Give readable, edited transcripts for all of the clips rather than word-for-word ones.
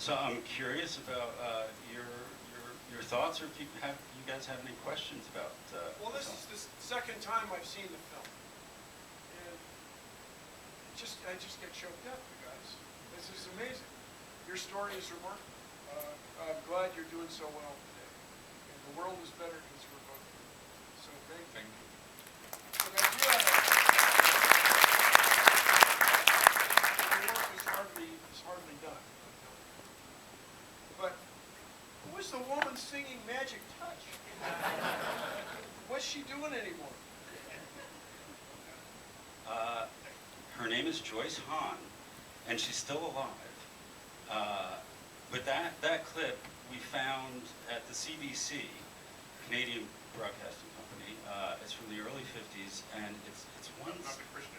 So I'm curious about your thoughts, or if you guys have any questions about. Well, the this film. is the second time I've seen the film, and I just get choked up, you guys. This is amazing. Your story is remarkable. I'm glad you're doing so well today, and the world is better because we're both here. So thank you. But I do have the work is hardly done. But who was the woman singing Magic Touch? What's she doing anymore? Her name is Joyce Hahn, and she's still alive. But that clip we found at the CBC, Canadian Broadcasting Company. It's from the early 50s, and it's one. Not the Christian.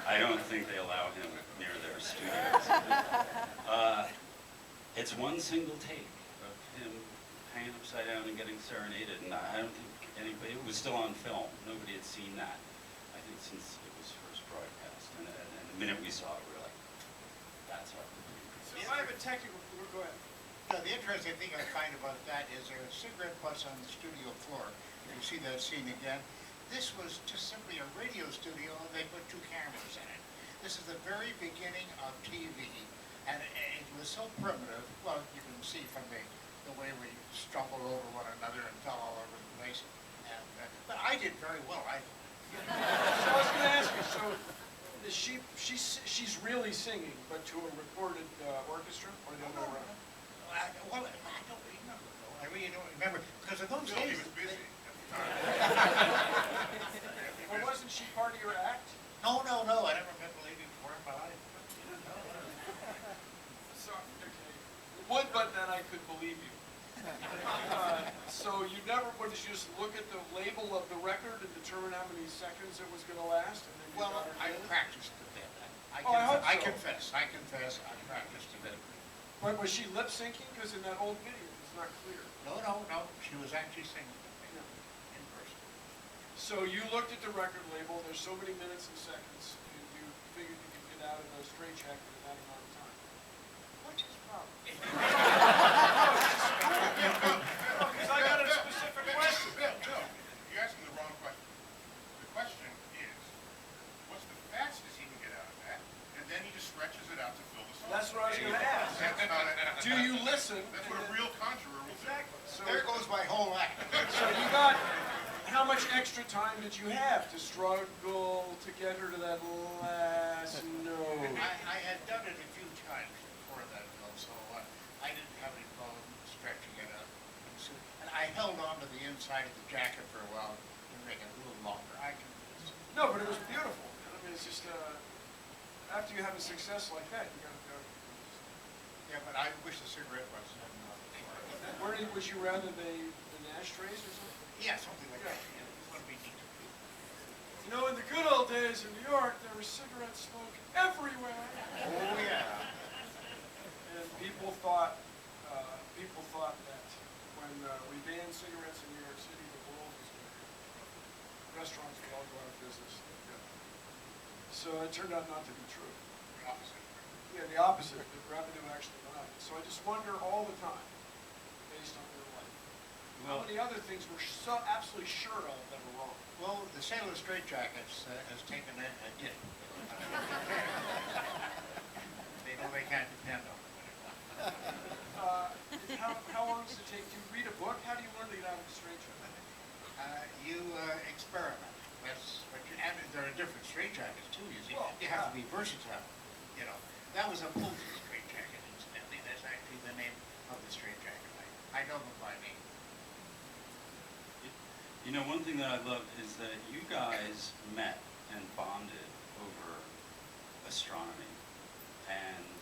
I don't think they allow him near their studios. It's one single take of him hanging upside down and getting serenaded, and I don't think anybody, it was still on film. Nobody had seen that, I think, since it was first broadcast. And the minute we saw it, we were like, that's our movie. So I have a technical, go ahead. No, the interesting thing I find about that is there are cigarette butts on the studio floor. If you see that scene again, this was just simply a radio studio, and they put 2 cameras in it. This is the very beginning of TV, and it was so primitive. Well, you can see from the way we stumbled over one another and fell all over the place. And, but I did very well. So I was going to ask you, so is she's really singing, but to a recorded orchestra, or the other way around? Well, I don't remember, though. I really don't remember, because in those He days... was busy at the time. Well, wasn't she part of your act? No, I never met the lady before in my life. So, okay. Would, but then I could believe you. So you never, what, did you just look at the label of the record and determine how many seconds it was going to last? And then you Well, got her I together? practiced a bit. I hope so. confess, I practiced a bit. But was she lip syncing? Because in that old video, it's not clear. No, she was actually singing with me in person. So you looked at the record label, there's so many minutes and seconds, and you figured you could get out of a straitjacket in that amount of time. What's his problem? Because I got a specific question. Bill, you're asking the wrong question. The question is, what's the fastest he can get out of that? And then he just stretches it out to fill the song. That's what I was going to ask. That's not it. Do you listen? That's what a real conjurer will do. Exactly. So, There goes my whole act. so you got, how much extra time did you have to struggle to get her to that last note? I had done it a few times before that, Bill, so I didn't have any problem stretching it up. And I held on to the inside of the jacket for a while to make it a little longer. I confess. No, but it was beautiful. I mean, it's just, after you have a success like that, you got to go. Yeah, but I wish the cigarette butts hadn't Where would you rather the ashtrays or something? Yeah, something like that. Yeah, it would be neat. You know, in the good old days in New York, there was cigarette smoke everywhere. Oh, yeah. And people thought that when we banned cigarettes in New York City, the world was going to end. Restaurants would all go out of business. So it turned out not to be true. The opposite. Yeah, the opposite. The revenue actually went up. So I just wonder all the time, based on your life, how many other things we're so absolutely sure of that are wrong. Well, the sale of straitjackets has taken a dip. They know they can't depend on it. How long does it take? Do you read a book? How do you learn to get out of a straitjacket? You experiment. That's what you, and there are different straitjackets too, you see. Well, You have to be versatile, you know. That was a Pullman straitjacket, incidentally. That's actually the name of the straitjacket. I know them by name. You know, one thing that I love is that you guys met and bonded over astronomy, and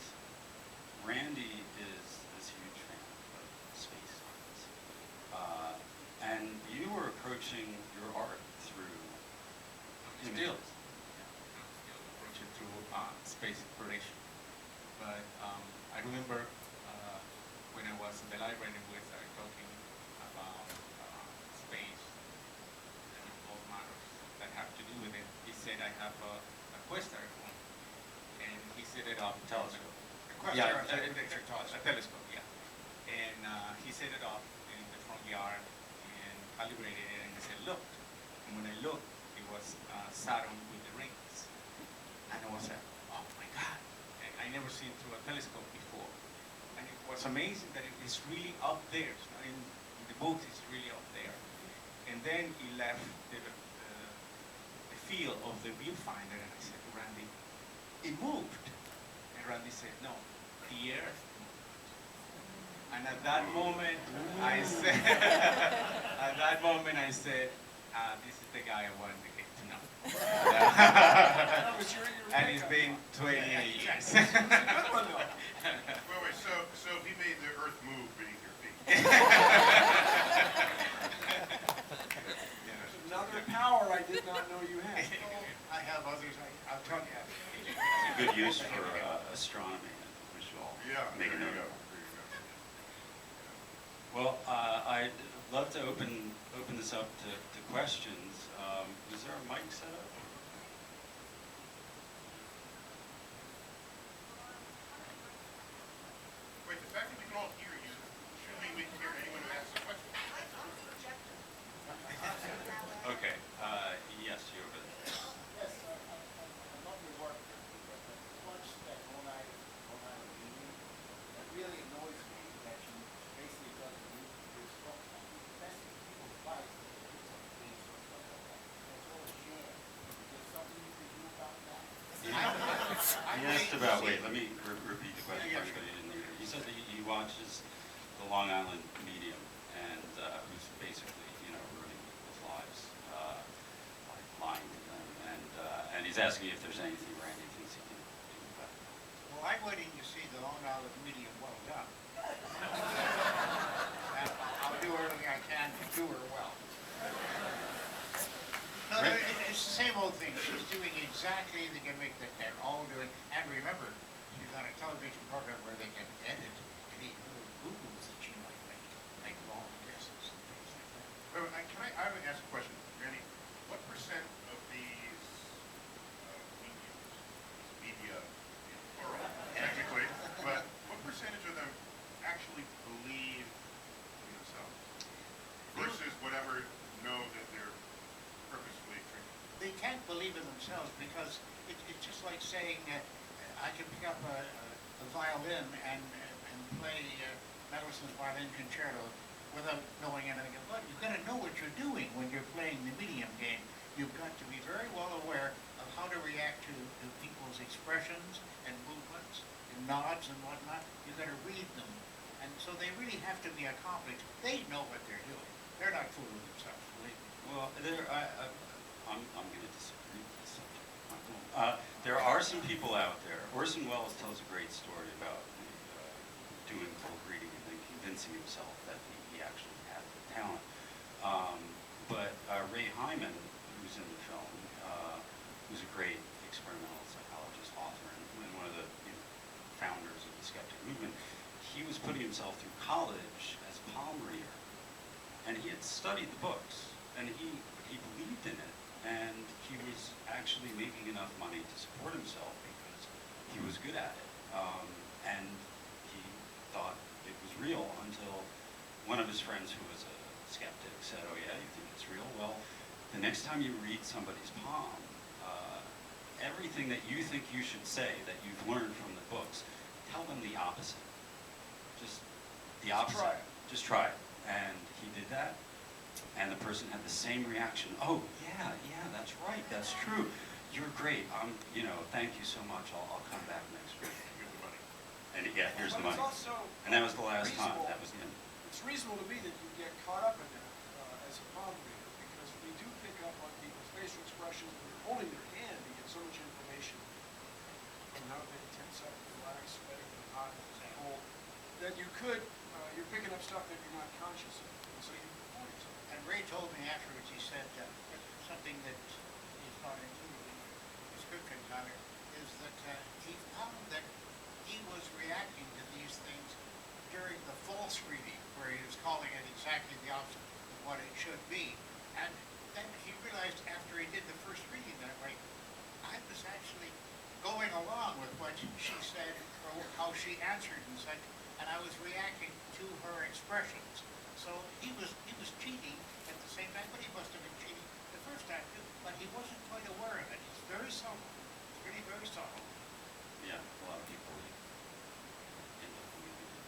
Randy is this huge fan of space science, and you were approaching your art through Still, images. approach it through space exploration. But I remember when I was in the library and we started talking about space and all matters that have to do with it. He said, I have a quest at home. And he set it up. Telescope. A Yeah, Question, picture toss. a telescope, yeah. And he set it up in the front yard and calibrated it, and he said, look. And when I looked, it was Saturn with the rings. And I was like, oh my God. And I never seen through a telescope before. And it was amazing that it is really up there. It's not in the book, it's really up there. And then he left the field of the viewfinder, and I said to Randy, it moved. And Randy said, no, the earth moved. And at that moment, I said, this is the guy I wanted to get to know. That was your And it's been 28 years. Good one, though. Wait, so he made the earth move beneath your feet. Another power I did not know you had. I have others, I'll tell you. It's a good use for astronomy, which I'll Yeah, make a there you note go. of. There you go. Well, I'd love to open this up to questions. Is there a mic set up? Wait, the fact that we can all hear you shouldn't mean we can hear anyone who asks a question. Okay, yes, you over there. Yes, I love your work, but the punch that Long Island meeting, it really annoys me that she basically doesn't use this stuff. That's people's lives, they do some things or stuff like that. That's all a sham. Is there something you can do about that? He asked about, wait, let me repeat the question for everybody who didn't hear. He said that he watches the Long Island Medium and who's basically, ruining people's lives, like lying to them. And he's asking if there's anything Randy thinks he can do about it. Well, I'm waiting to see the Long Island medium well done. And I'll do everything I can to do her well. No, Right. it's the same old thing. She's doing exactly the gimmick that they're all doing. And remember, she's on a television program where they can edit any little googles that she might make wrong guesses and things like that. I would ask a question, Randy. What percent of these media, plural, technically, but what percentage of them actually believe in themselves versus whatever know that they're purposefully tricking? They can't believe in themselves because it's just like saying, I can pick up a violin and play Mendelssohn's Violin Concerto without knowing anything about it. You've got to know what you're doing when you're playing the medium game. You've got to be very well aware of how to react to people's expressions and movements and nods and whatnot. You've got to read them. And so they really have to be accomplished. They know what they're doing. They're not fooling themselves, believe me. Well, I'm going to disagree with this subject. There are some people out there. Orson Welles tells a great story about doing cold reading and then convincing himself that he actually had the talent. But Ray Hyman, who's in the film, who's a great experimental psychologist, author, and one of the founders of the skeptic movement, he was putting himself through college as a palm reader. And he had studied the books, and he believed in it, and he was actually making enough money to support himself because he was good at it. And he thought it was real until one of his friends who was a skeptic said, oh yeah, you think it's real? Well, the next time you read somebody's palm, everything that you think you should say that you've learned from the books, tell them the opposite. Just the opposite. try it. Just try it. And he did that, and the person had the same reaction. Oh, yeah, that's right, that's true. You're great. Thank you so much. I'll come back next week. Here's the money. And yeah, here's the But money. it's also And that was the last time. reasonable- That was the end. It's reasonable to me that you get caught up in that as a palm reader, because we do pick up on people's facial expressions when you're holding their hand. You get so much information on how they tense up, relax, sweating, hot, cold, that you're picking up stuff that you're not conscious of. And so you fool yourself. And Ray told me afterwards, he said, something that he's not included in the description, Tyler, is that he found that he was reacting to these things during the false reading, where he was calling it exactly the opposite of what it should be. And then he realized after he did the first reading that way, I was actually going along with what she said or how she answered and such, and I was reacting to her expressions. So he was cheating at the same time, but he must have been cheating the first time too. But he wasn't quite aware of it. It's very subtle. It's really very subtle. Yeah, a lot of people end up believing it.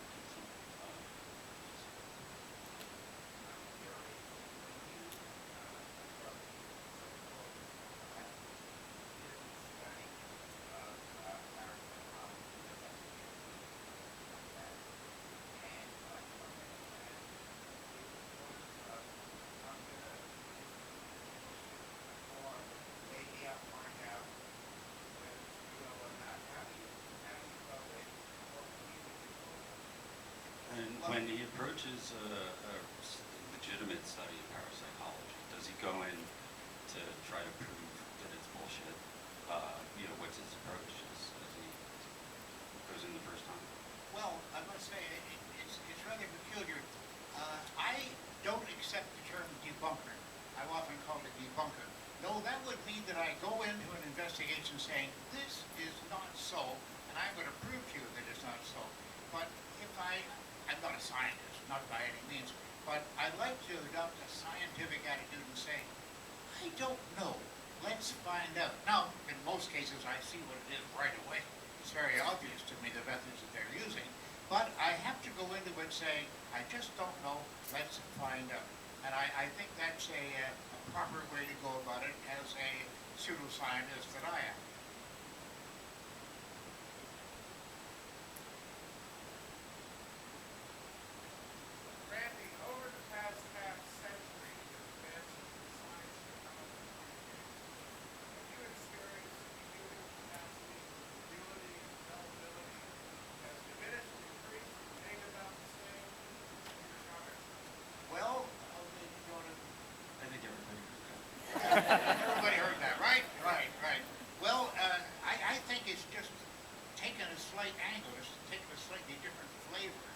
Maybe I'll find out whether it's real or not. How do you go in or believe it before? And when he approaches a legitimate study of parapsychology, does he go in to try to prove that it's bullshit? What's his approach as he goes in the first time? Well, I must say, it's rather peculiar. I don't accept the term debunker. I've often called it debunker. No, that would mean that I go into an investigation saying, this is not so, and I'm going to prove to you that it's not so. But if I'm not a scientist, not by any means, but I like to adopt a scientific attitude and say, I don't know. Let's find out. Now, in most cases, I see what it is right away. It's very obvious to me the methods that they're using. But I have to go into it saying, I just don't know. Let's find out. And I think that's a proper way to go about it as a pseudoscientist that I am. Randy, over the past half century, the advances in science and technology have you experienced the human capacity, ability, and availability has diminished, increased, remained about the same? Your comments? Well, do you want to I think everybody heard that. Everybody heard that, right? Right, right. Well, I think it's just taken a slight angle, it's taken a slightly different flavor.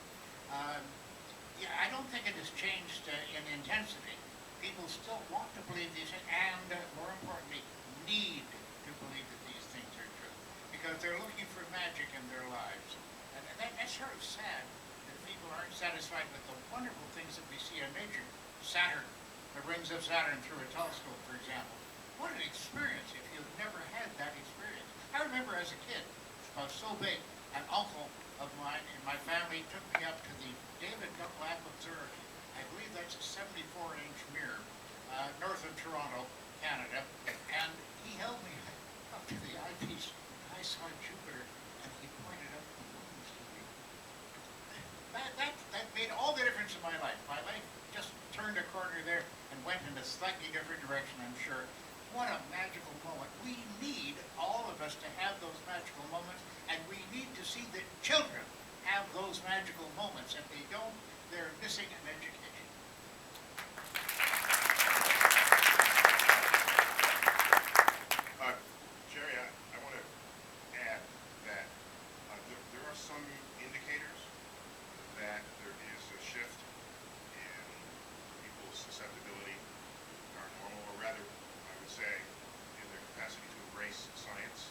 Yeah, I don't think it has changed in intensity. People still want to believe these things, and more importantly, need to believe that these things are true, because they're looking for magic in their lives. And that's sort of sad that people aren't satisfied with the wonderful things that we see in nature. Saturn, the rings of Saturn through a telescope, for example. What an experience if you've never had that experience. I remember as a kid, I was so big, an uncle of mine in my family took me up to the David Dunlap Observatory. I believe that's a 74-inch mirror, north of Toronto, Canada, and he held me up to the eyepiece, and I saw Jupiter, and he pointed out the moons to me. That made all the difference in my life. My life just turned a corner there and went in a slightly different direction, I'm sure. What a magical moment. We need, all of us, to have those magical moments, and we need to see that children have those magical moments. If they don't, they're missing an education. Jerry, I want to add that there are some indicators that there is a shift in people's susceptibility, paranormal, or rather, I would say, in their capacity to embrace science.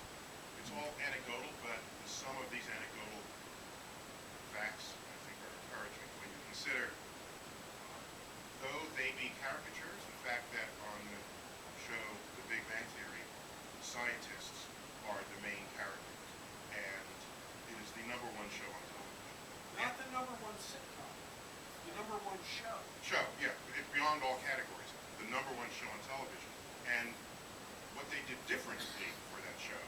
It's all anecdotal, but the sum of these anecdotal facts, I think, are encouraging. When you consider, though they be caricatures, the fact that on the show The Big Bang Theory, scientists are the main characters, and it is the #1 show on television. Not the #1 sitcom, the #1 show. Show, yeah, it's beyond all categories. The #1 show on television. And what they did differently for that show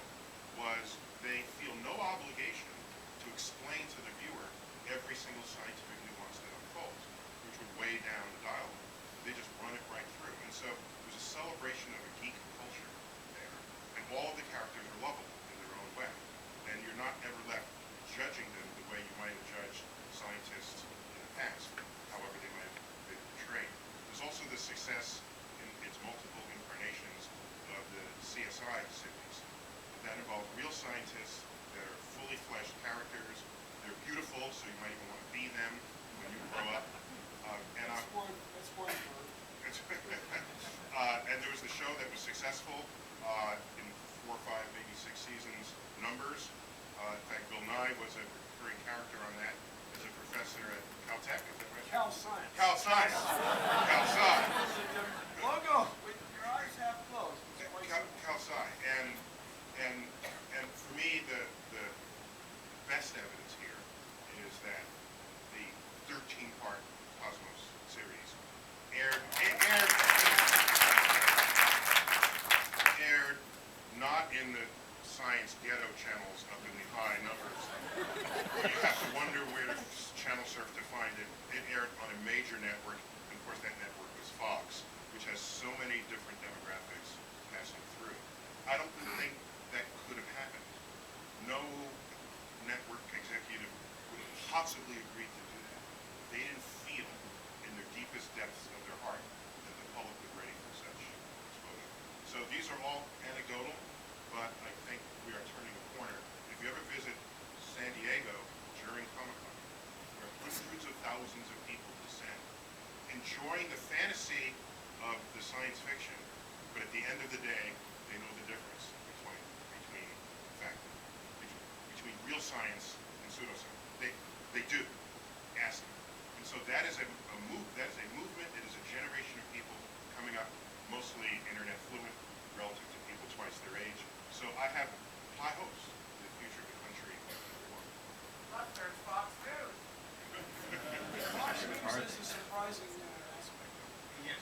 was they feel no obligation to explain to the viewer every single scientific nuance that unfolds, which would weigh down the dialogue. They just run it right through. And so there's a celebration of a geek culture there. And all of the characters are lovable in their own way. And you're not ever left judging them the way you might have judged scientists in the past, however they might have been portrayed. There's also the success in its multiple incarnations of the CSI series that involve real scientists that are fully fleshed characters. They're beautiful, so you might even want to be them when you grow up. That's one word. And there was the show that was successful in 4, 5, maybe 6 seasons, Numbers. In fact, Bill Nye was a recurring character not in the science ghetto channels up in the high numbers. You have to wonder where to channel surf to find it. It aired on a major network, and of course that network was Fox, which has so many different demographics passing through. I don't think that could have happened. No network executive would have possibly agreed to do that. They didn't feel in their deepest depths of their heart that the public was ready for such exposure. So these are all anecdotal, but I think we are turning a corner. If you ever visit San Diego during Comic-Con, where hundreds of thousands of people descend, enjoying the fantasy of the science fiction, but at the end of the day, they know the difference between fact, between real science and pseudoscience. They do. Ask them. And so that is a movement. It is a generation of people coming up, mostly internet fluent, relative to people twice their age. So I have high hopes for the future of the country and everyone. But there's Fox News. Fox News is a surprising aspect of it. Yes.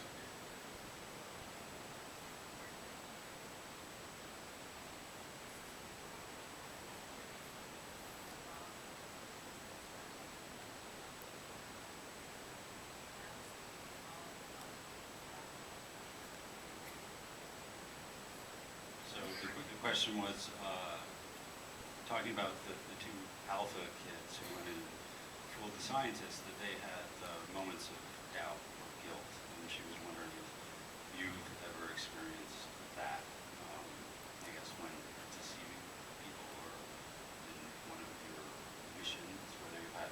So the question was, talking about the two alpha kids who went in, fooled the scientists, that they had moments of doubt or guilt, and she was wondering if you've ever experienced that, I guess, when deceiving people or in one of your missions, whether you had,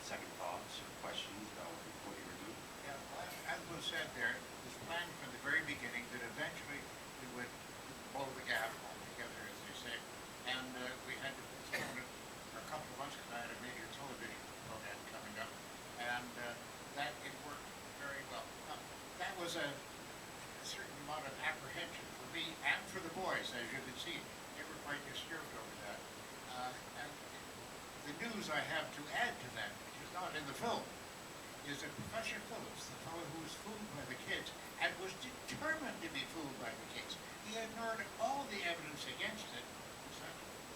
second thoughts or questions about what you were doing. Yeah, well, as was said there, it was planned from the very beginning that eventually we would blow the gap altogether, as they say. And we had to postpone it for a couple of months because I had a major television program coming up. And that it worked very well. That was a certain amount of apprehension for me and for the boys, as you can see. They were quite disturbed over that. And the news I have to add to that, which is not in the film, is that Professor Phillips, the fellow who was fooled by the kids, and was determined to be fooled by the kids. He ignored all the evidence against it.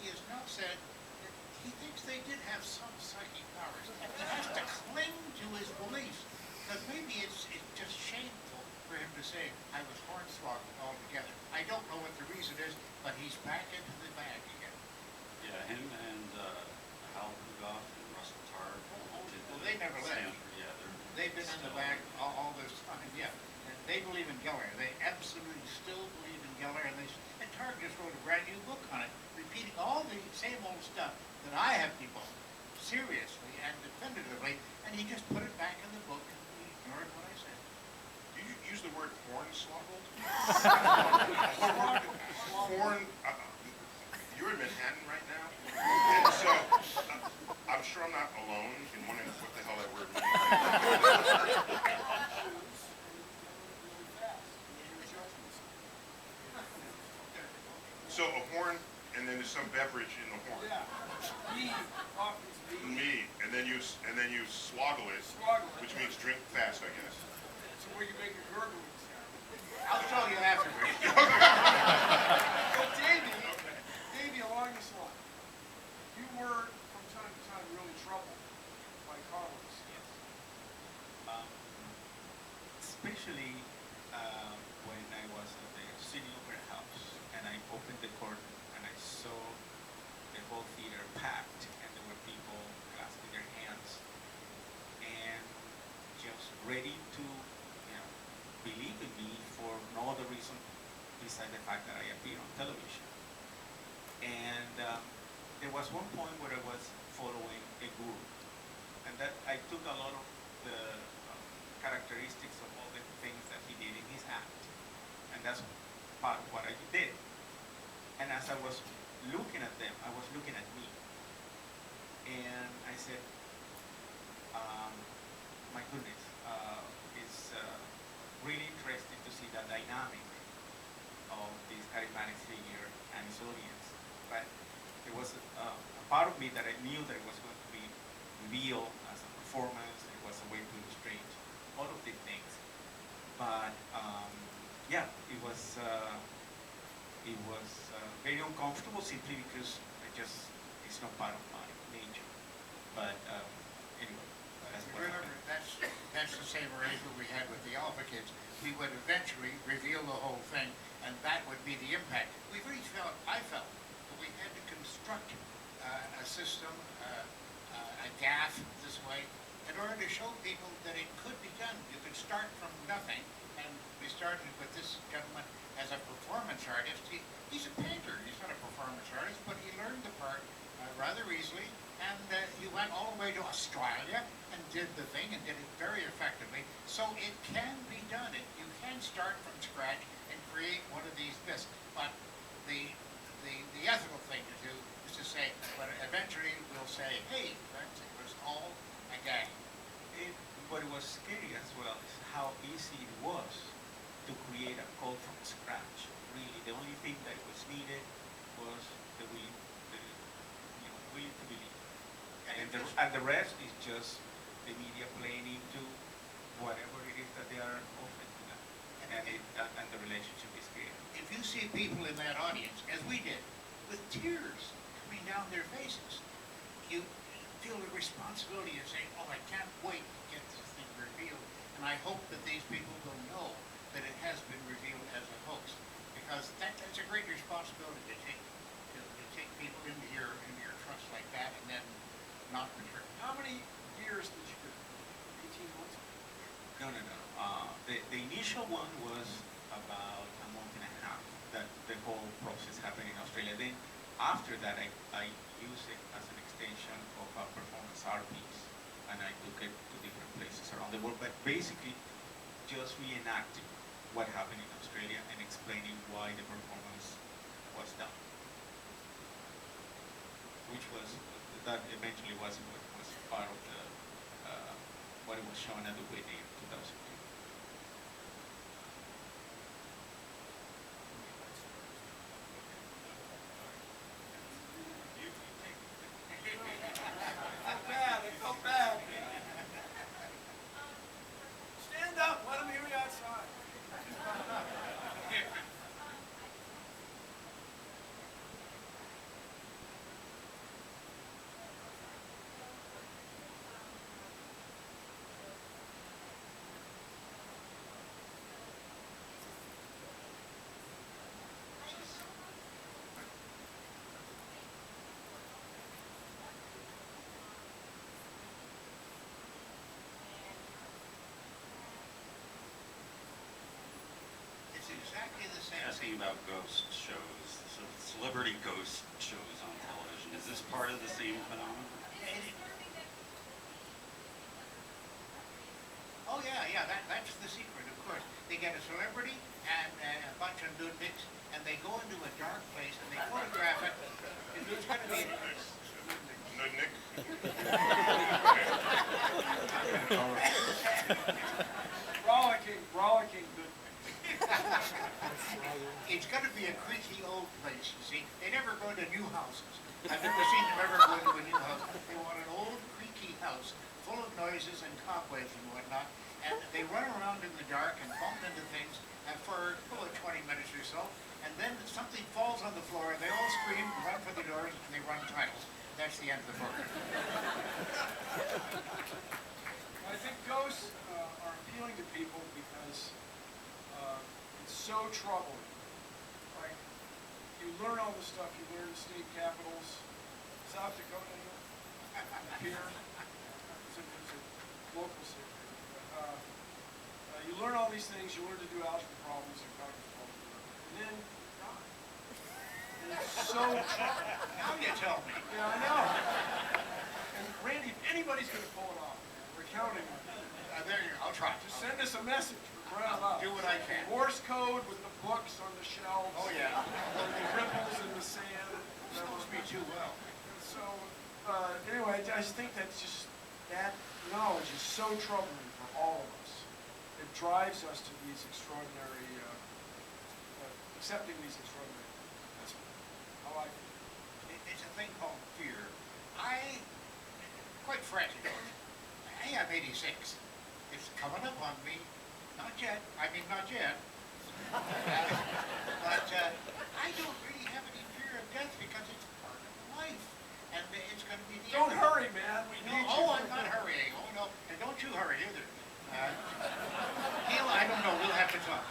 He has now said that he thinks they did have some psychic powers. He has to cling to his beliefs, because maybe it's just shameful for him to say, I was hornswoggled altogether. I don't know what the reason is, but he's back into the bag again. Yeah, him and Hal Pughoff and Russell Tarr. Well, they never left. Stanford, yeah, They've been in the bag all this time, yeah. And they believe in Geller. They absolutely still believe in Geller. And Targ just wrote a brand new book on it, repeating all the same old stuff that I have people seriously and definitively, and he just put it back in the book and he ignored what I said. Did you use the word hornswoggled? Horn, you're in Manhattan right now, and so I'm sure I'm not alone in wondering what the hell that word means. So a horn, and then there's some beverage in the horn. Yeah. Me, coffee's me. Me, and then you swoggle it, Swoggle it. which means drink fast, I guess. So we can make a gurgling sound. I'll tell you afterwards. But Davey, along this line, you were from time to time really troubled by Carlos. Yes. Especially when I was at the City Opera House and I opened the curtain and I saw the whole theater packed and there were people clasping their hands and just ready to, believe in me for no other reason besides the fact that I appear on television. And there was one point where I was following a guru, and that I took a lot of the characteristics of all the things that he did in his act, and that's part of what I did. And as I was looking at them, I was looking at me, and I said, my goodness, it's really interesting to see the dynamic of this charismatic figure and his audience. But there was a part of me that I knew that it was going to be real as a performance. It was a way to illustrate all of these things. But yeah, it was it was very uncomfortable simply because it's not part of my nature. But anyway, that's what Remember, happened. that's the same arrangement we had with the Alpha Kids. We would eventually reveal the whole thing, and that would be the impact. I felt that we had to construct a system, a GAF this way, in order to show people that it could be done. You could start from nothing, and we started with this gentleman as a performance artist. He's a painter, he's not a performance artist, but he learned the part rather easily, and he went all the way to Australia and did the thing and did it very effectively. So it can be done. You can start from scratch and create one of these bits. But the ethical thing to do is to say, but eventually we'll say, hey, friends, it was all a game. What was scary as well is how easy it was to create a code from scratch. Really, the only thing that was needed was the will, will to believe. And the rest is just the media playing into whatever it is that they are offering to them. And the relationship is created. If you see people in that audience, as we did, with tears coming down their faces, you feel the responsibility of saying, oh, I can't wait to get this thing revealed. And I hope that these people will know that it has been revealed as a hoax. Because that's a great responsibility to take people into your trust like that and then not return. How many years did you do? 18 months? No. The initial one was about a month and a half that the whole process happened in Australia. Then after that, I used it as an extension of a performance art piece, and I took it to different places around the world. But basically, just reenacting what happened in Australia and explaining why the performance was done, which was that eventually was part of the what it was shown at the Whitney in 2002. Felt bad, I felt bad. Stand up, let them hear you outside. It's exactly the same Asking thing. about ghost shows, so celebrity ghost shows on television. Is this part of the same phenomenon? Oh, yeah, that's the secret, of course. They get a celebrity and a bunch of nudniks, and they go into a dark place and they photograph it. It's going to be... Nudnik. Rollicking good. It's going to be a creaky old place, you see. They never go to new houses. I've never seen them ever go into a new house. They want an old creaky house full of noises and cobwebs and whatnot. And they run around in the dark and bump into things for 20 minutes or so. And then something falls on the floor and they all scream, run for the doors, and they run titles. That's the end of the program. I think ghosts are appealing to people because it's so troubling. Like, you learn all the stuff you learn in state capitals, South Dakota, here. It's a local city. You learn all these things, you learn to do algebra problems and calculus problems, and then you're gone. And it's so troubling. Now you tell me. Yeah, I know. And Randy, if anybody's going to pull it off, we're counting on you. There you go. I'll try. Just send us a message. We're crying out loud. Do what I can. Morse code with the books on the shelves. Oh, yeah. Or the ripples in the sand. This knows me too well. So, anyway, I just think that knowledge is so troubling for all of us. It drives us to these extraordinary, accepting these extraordinary. That's how I feel. It's a thing called fear. Quite frankly, I am 86. It's coming up on me. Not yet. I mean, not yet. But I don't really have any fear of death because it's part of life. And it's going to be the Don't end. hurry, man, we No, need you. oh, I'm not hurrying. Oh, no. And don't you hurry either. Neil, I don't know. We'll have to talk.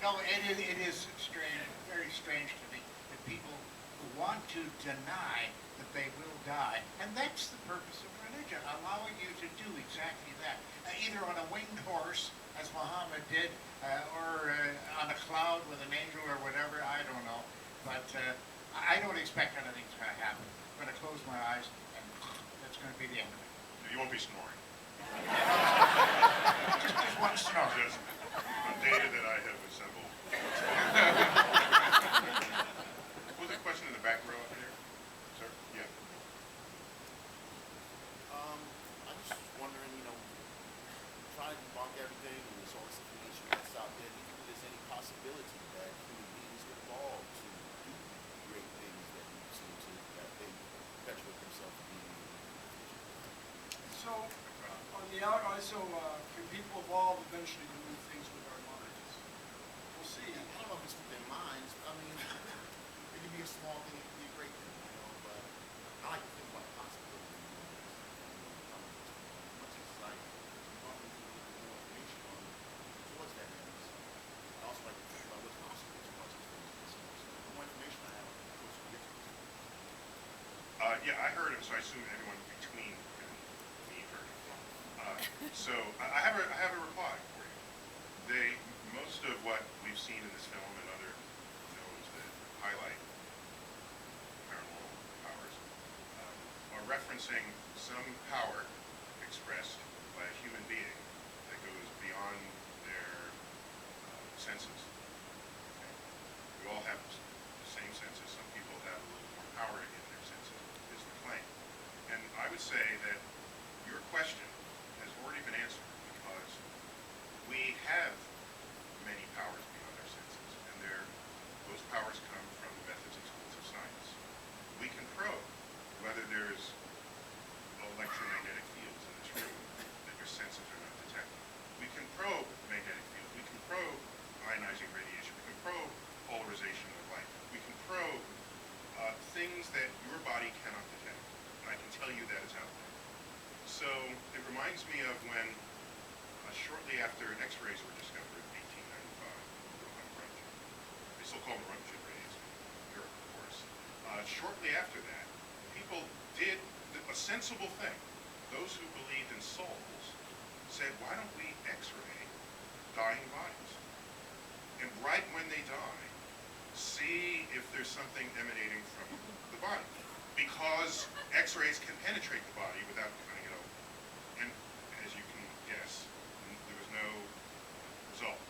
No, it is strange, very strange to me that people who want to deny that they will die, and that's the purpose of religion, allowing you to do exactly that, either on a winged horse, as Muhammad did, or on a cloud with an angel or whatever, I don't know. But I don't expect anything's going to happen. I'm going to close my eyes, and that's going to be the end of it. You won't be snoring. Just one snore. Just on data that I have assembled. Was there a question in the back row up there? Sir? Yeah. I'm just wondering, trying to debunk everything and there's all this information that's out there. Do you think there's any possibility that human beings get evolved to do great things that we seem to, that they perpetuate themselves to be in the future? So, can people evolve eventually to do things with our minds? We'll see. I don't know if it's with their minds. I mean, it can be a small thing, it can be a great thing, but I like to think about the possibility. Much as like, want me to get more information on towards that end. I also like to think about what's possible as much as things concerned. So the more information I have, the closer we get to this. Yeah, I heard him, so I assume everyone between him and me heard him. So I have a reply for you. Most of what we've seen in this film and other films that highlight paranormal powers are referencing some power expressed by a human being that goes beyond their senses. Okay? We all have the same senses. Some people have a little more power in their senses, is the claim. And I would say that your question has already been answered because we have many powers beyond our senses, and those powers come from the methods and tools of science. We can probe whether there's electromagnetic fields in this room that your senses are not detecting. We can probe magnetic fields. We can probe ionizing radiation. We can probe polarization of light. We can probe things that your body cannot detect. And I can tell you that is out there. So it reminds me of when shortly after X-rays were discovered in 1895, they still call them Roentgen rays in Europe, of course. Shortly after that, people did a sensible thing. Those who believed in souls said, why don't we X-ray dying bodies? And right when they die, see if there's something emanating from the body. Because X-rays can penetrate the body without cutting it open. And as you can guess, there was no result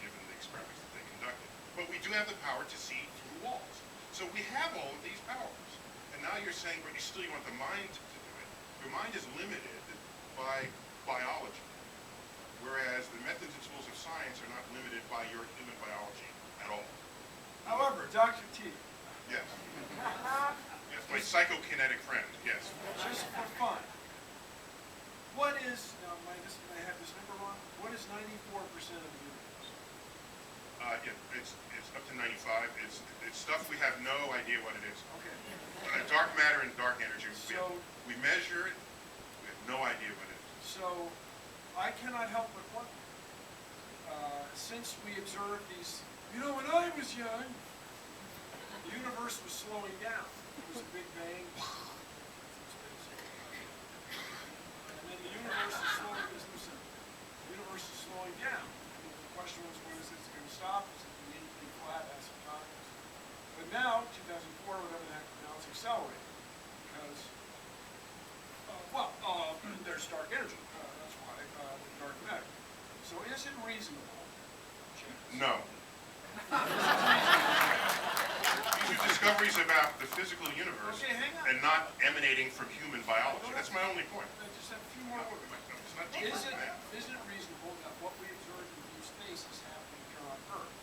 given the experiments that they conducted. But we do have the power to see through walls. So we have all of these powers. And now you're saying, but you want the mind to do it. Your mind is limited by biology. Whereas the methods and tools of science are not limited by your human biology at all. However, Dr. T, Yes. Yes, my psychokinetic friend, yes. just for fun, what is, now may I have this number wrong? What is 94% of the universe? Yeah, it's up to 95. It's stuff we have no idea what it is. Okay. Dark matter and dark energy. So- we measure it. We have no idea what it is. So, I cannot help but wonder, since we observe these, when I was young, the universe was slowing down. It was a big bang. And then the universe is slowing, the universe is slowing down. And the question was, when is it going to stop? Is it going to be flat, asymptotic? But now, 2004, whatever the heck, now it's accelerating. Because, there's dark energy. That's why, dark matter. So is it reasonable, James? No. These are discoveries about the physical universe Okay, hang on. and not emanating from human biology. That's my only point. I just have a few more words. It's not Is deep. it reasonable that what we observe in deep space is happening here on Earth?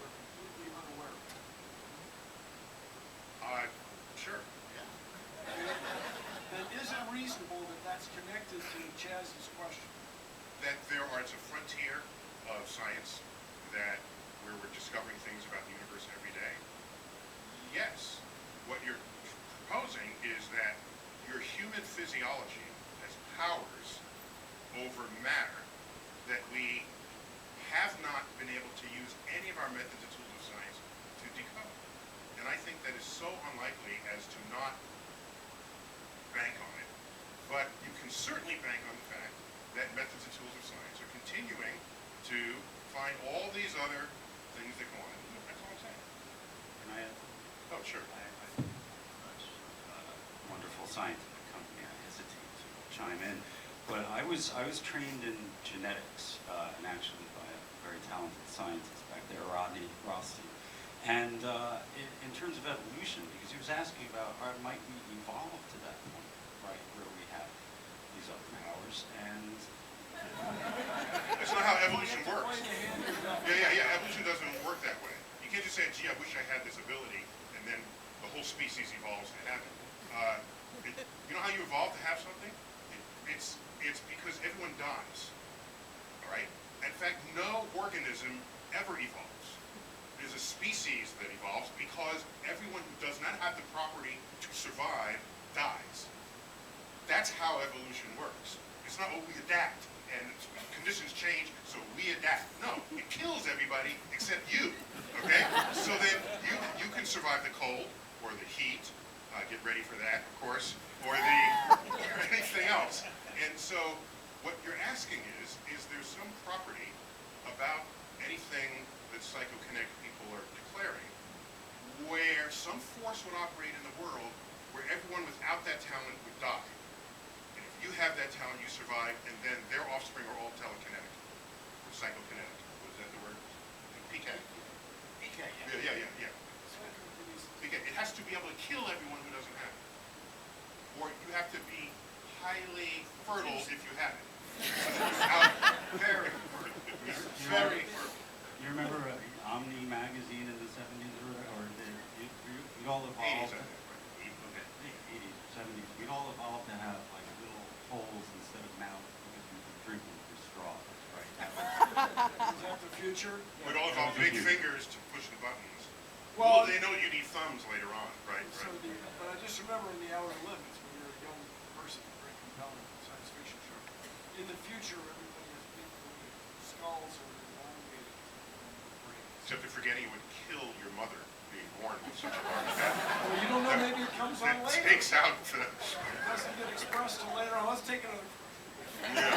We're completely unaware of it. Sure. Then is it reasonable that that's connected to Chaz's question? That there are, it's a frontier of science that where we're discovering things about the universe every day? Yes. What you're proposing is that your human physiology has powers over matter that we have not been able to use any of our methods and tools of science to decode. And I think that is so unlikely as to not bank on it. But you can certainly bank on the fact that methods and tools of science are continuing to find all these other things that go on. That's all I'm saying. Can I add? Oh, sure. I wonderful scientific company. I hesitate to chime in, but I was trained in genetics, and actually by a very talented scientist back there, Rodney Rothstein. And in terms of evolution, because he was asking about, might we evolve to that point, right, where we have these other powers, and That's not how evolution works. Yeah. Evolution doesn't work that way. You can't just say, gee, I wish I had this ability, and then the whole species evolves to have it. You know how you evolve to have something? It's because everyone dies. All right? In fact, no organism ever evolves. There's a species that evolves because everyone who does not have the property to survive dies. That's how evolution works. It's not, oh, we adapt and conditions change, so we adapt. No, it kills everybody except you. Okay? So then you can survive the cold or the heat. Get ready for that, of course, or anything else. And so what you're asking is there some property about anything that psychokinetic people are declaring where some force would operate in the world where everyone without that talent would die. And if you have that talent, you survive, and then their offspring are all telekinetic or psychokinetic. Was that the word? PK. PK, Yeah. Because it has to be able to kill everyone who doesn't have it. Or you have to be highly fertile if you have it. very fertile. Very fertile. you remember Omni magazine in the 70s we'd all evolved. 80s, I think, right? Okay, 80s or 70s. We'd all evolved to have like little holes instead of mouths because we were drinking through straws, right? Is that the future? We'd all have big fingers to push the buttons. Well, Well, they know you need thumbs later on, right? So but I just remember in the Outer Limits, when you're a young person, very compelling science fiction show. In the future, everybody has big skulls or elongated brains. Except for forgetting you would kill your mother being born with such a large head. Well, you don't know, maybe it comes on That later. takes out the... It doesn't get expressed till later on. Let's take another. Yeah.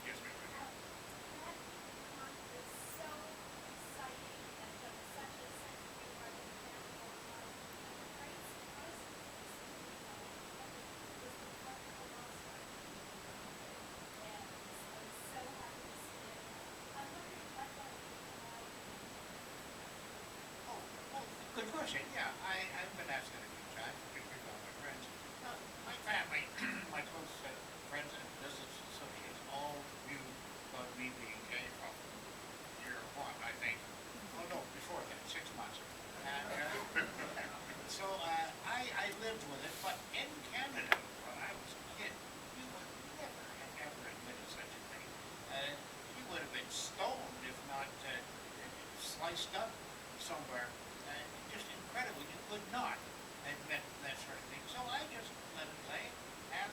Yes, ma'am. Good question. Yeah, I've been asked that a few times, particularly by my friends. My family, my close friends and business associates all knew about me being gay from year one, I think. Oh, no, before that, 6 months. And so I lived with it, but in Canada, when I was a kid, you would never have ever admitted such a thing. You would have been stoned, if not sliced up somewhere. Just incredible. You could not admit that sort of thing. So I just let it play and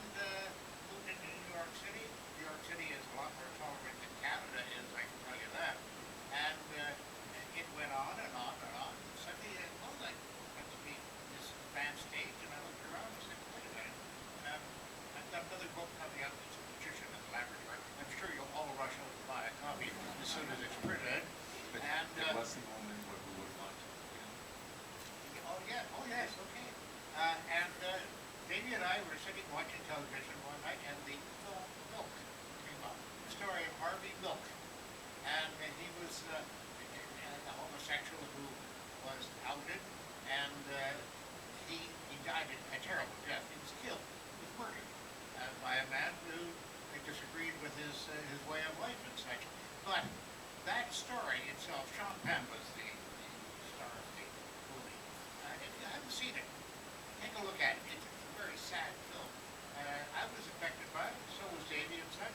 moved into New York City. New York City is a lot more tolerant than Canada is, I can tell you that. And it went on and on and on. Suddenly, I went to be this advanced stage, and I looked around and said, wait a minute. I've got another book coming out, It's a Nutrition in the Laboratory. I'm sure you'll all rush out and buy a copy as soon as it's printed. But And there was a moment where we were launching. Oh yes, okay. And Davey and I were sitting watching television one night, and the film Milk came up. The story of Harvey Milk. And he was a homosexual who was outed, and he died a terrible death. He was killed. He was murdered by a man who disagreed with his way of life and such. But that story itself, Sean Penn was the star of the movie. If you haven't seen it, take a look at it. It's a very sad film. I was affected by it, so was Davey and such.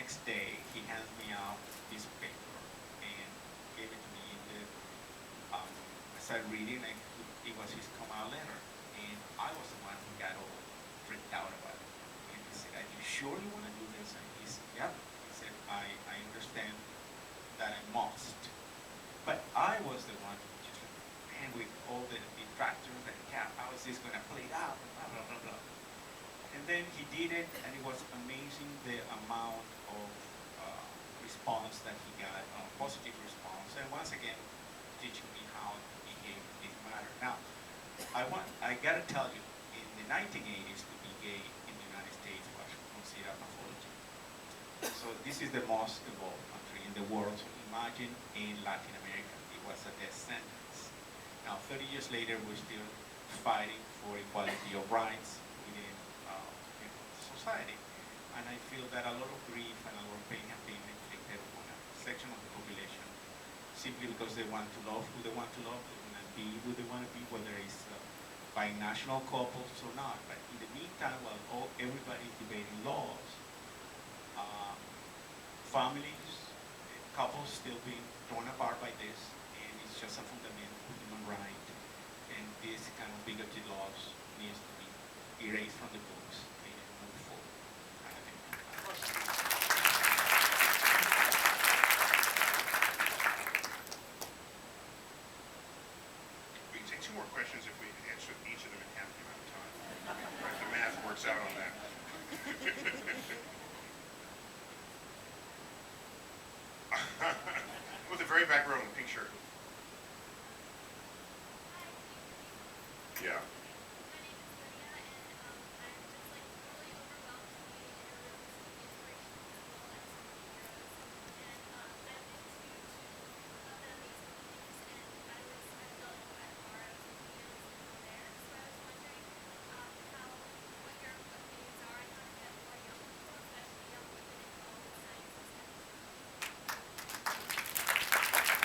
next day, he hands me out this paper and gave it to me. I started reading, and it was his come out letter. And I was the one who got all freaked out about it. And he said, "Are you sure you want to do this?" And he said, "Yeah." He said, I understand that I must. But I was the one who just, man, with all the tractors and how is this going to play out? Blah, blah, blah, blah. And then he did it, and it was amazing the amount of response that he got, positive response. And once again, teaching me how to behave in this matter. Now, I gotta tell you, in the 1980s, to be gay in the United States was considered pathology. So this is the most evolved country in the world. So imagine in Latin America, it was a death sentence. Now, 30 years later, we're still fighting for equality of rights within society. And I feel that a lot of grief and a lot of pain have been inflicted on a section of the population simply because they want to love who they want to love, they want to be who they want to be, whether it's binational couples or not. But in the meantime, while everybody is debating laws, families, couples still being torn apart by this, and it's just a fundamental human right. And this kind of bigoted laws needs to be erased from the books and move forward. And I think We can take two more questions if we answer each of them in half the amount of time. Right, the math works out on that. With the very back row in the pink shirt. Yeah.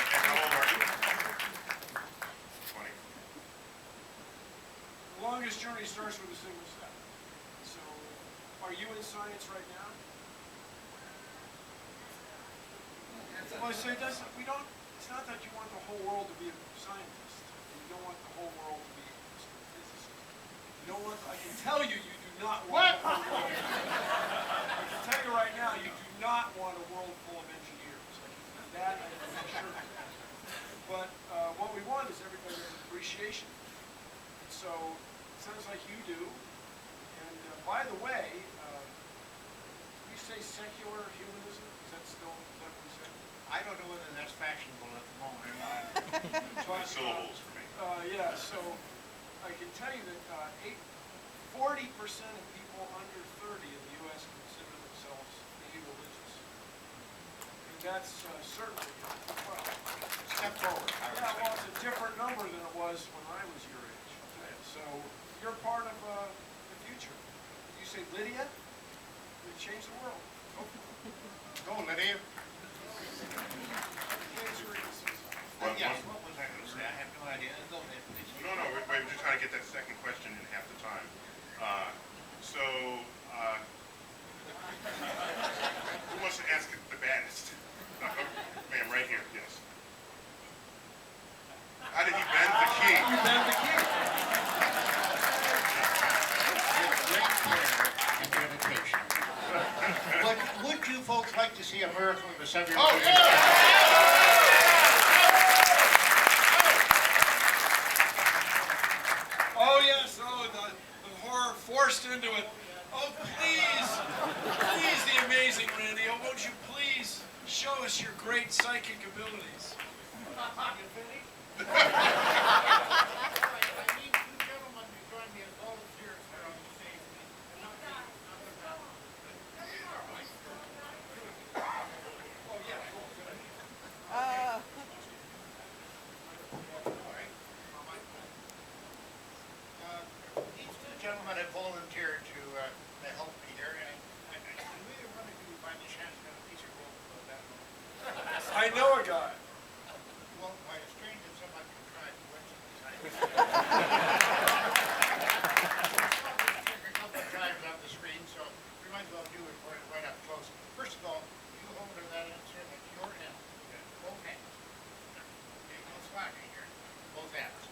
And how old are you? 20. The longest journey starts with a single step. So, are you in science right now? Well, so it's not that you want the whole world to be a scientist. You don't want the whole world to be a physicist. You don't want, I can tell you, you do not want the whole world. I can tell you right now, you do not want a world full of engineers. That I can assure you. But what we want is everybody's appreciation. And so, it sounds like you do. And by the way, you say secular humanism? Is that still what we say? I don't know whether that's fashionable at the moment or not. Two syllables for me. Yeah, so I can tell you that 40% of people under 30 in the U.S. consider themselves religious. And that's certainly, well, Step forward. yeah, well, it's a different number than it was when I was your age, I'll tell you. So you're part of the future. You say Lydia, you change the world. Go, Lydia. Well, Yes, what was I going to say? I have no idea. Go ahead, please. No, we're just trying to get that second question in half the time. Who wants to ask it the baddest? Ma'am, right here, yes. How did he bend the key? You bend the key. With great care and dedication. But would you folks like to see a miracle in the 70s? Oh, yeah! Oh, yes, the horror forced into it. Oh, please, the amazing Randy. Oh, won't you please show us your great psychic abilities? I need two gentlemen to join me as volunteers here on the stage. These two gentlemen have volunteered to help me here, and do either one of you by any chance have a piece of rope about that one? I know a guy. Well, by a strange and somewhat contrived coincidence, I o'clock, I hear, both hours.